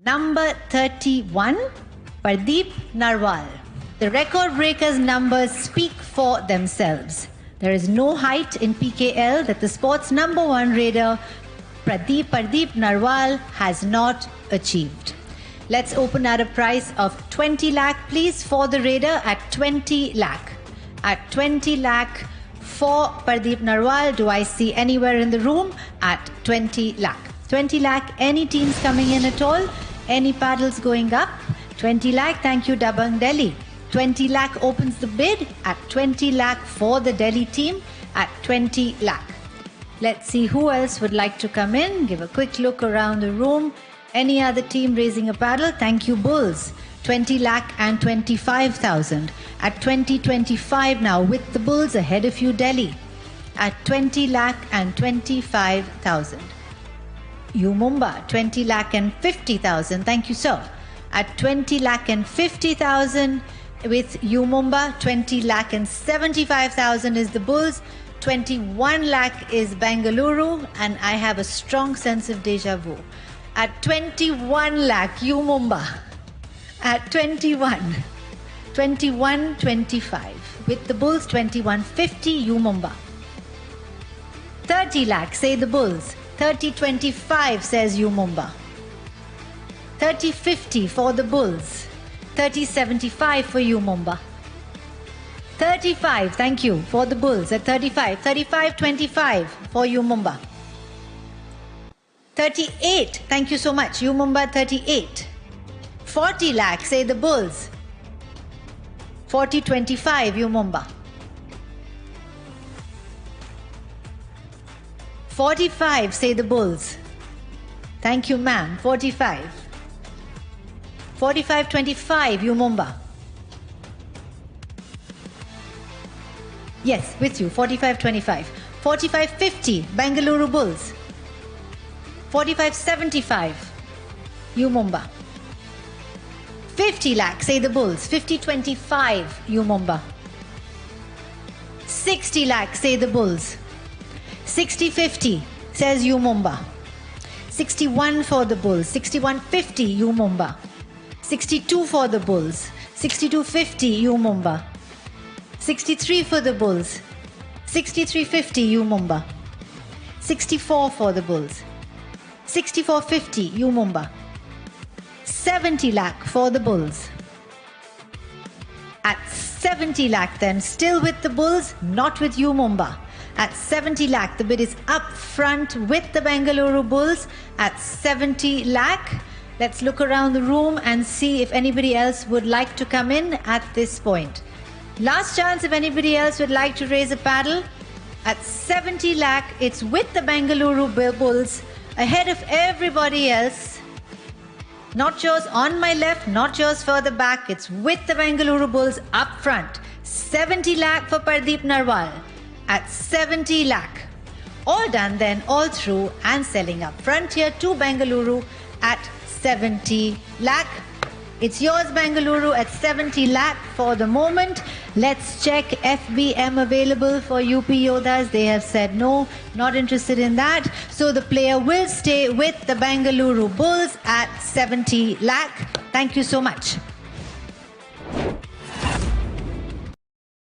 Number 31, Pardeep Narwal. The record breakers' numbers speak for themselves. There is no height in PKL that the sport's #1 raider, Pardeep Narwal, has not achieved. Let's open at a price of 20 lakh, please, for the raider at 20 lakh. At 20 lakh for Pardeep Narwal, do I see anywhere in the room at 20 lakh? 20 lakh, any teams coming in at all? Any paddles going up? 20 lakh, thank you, Dabang Delhi. 20 lakh opens the bid at 20 lakh for the Delhi team at 20 lakh. Let's see who else would like to come in. Give a quick look around the room. Any other team raising a paddle? Thank you, Bulls. 20 lakh and 25,000. At 2025 now with the Bulls ahead of you, Delhi. At 20 lakh and 25,000. You Mumba, 20 lakh and 50,000. Thank you, sir. At 20 lakh and 50,000 with you Mumba, 20 lakh and 75,000 is the Bulls. 21 lakh is Bengaluru, and I have a strong sense of deja vu. At 21 lakh, you Mumba. At 21.25 with the Bulls, 21.50 you Mumba. 30 lakh, say the Bulls. 30.25 says you Mumba. 30.50 for the Bulls. 30.75 for you Mumba. 35, thank you, for the Bulls at 35. 35.25 for you Mumba. 38, thank you so much, you Mumba, 38. 40 lakh, say the Bulls. 40.25 you Mumba. 45, say the Bulls. Thank you, ma'am. 45. 45.25 you Mumba. Yes, with you. 45.25. 45.50 Bengaluru Bulls. 45.75 you Mumba. 50 lakh, say the Bulls. 50.25 you Mumba. 60 lakh, say the Bulls. 60.50 says you Mumba. 61 for the Bulls. 61.50 you Mumba. 62 for the Bulls. 62.50 you Mumba. 63 for the Bulls. 63.50 you Mumba. 64 for the Bulls. 64.50 you Mumba. 70 lakh for the Bulls. At 70 lakh then, still with the Bulls, not with you Mumba. At 70 lakh, the bid is up front with the Bengaluru Bulls at 70 lakh. Let's look around the room and see if anybody else would like to come in at this point. Last chance if anybody else would like to raise a paddle. At 70 lakh, it's with the Bengaluru Bulls ahead of everybody else. Not yours on my left, not yours further back. It's with the Bengaluru Bulls up front. 70 lakh for Pardeep Narwal. At 70 lakh. All done then, all through and selling up front here to Bengaluru at 70 lakh. It's yours, Bengaluru, at 70 lakh for the moment. Let's check FBM available for UP Yodhas. They have said no, not interested in that. So the player will stay with the Bengaluru Bulls at 70 lakh. Thank you so much.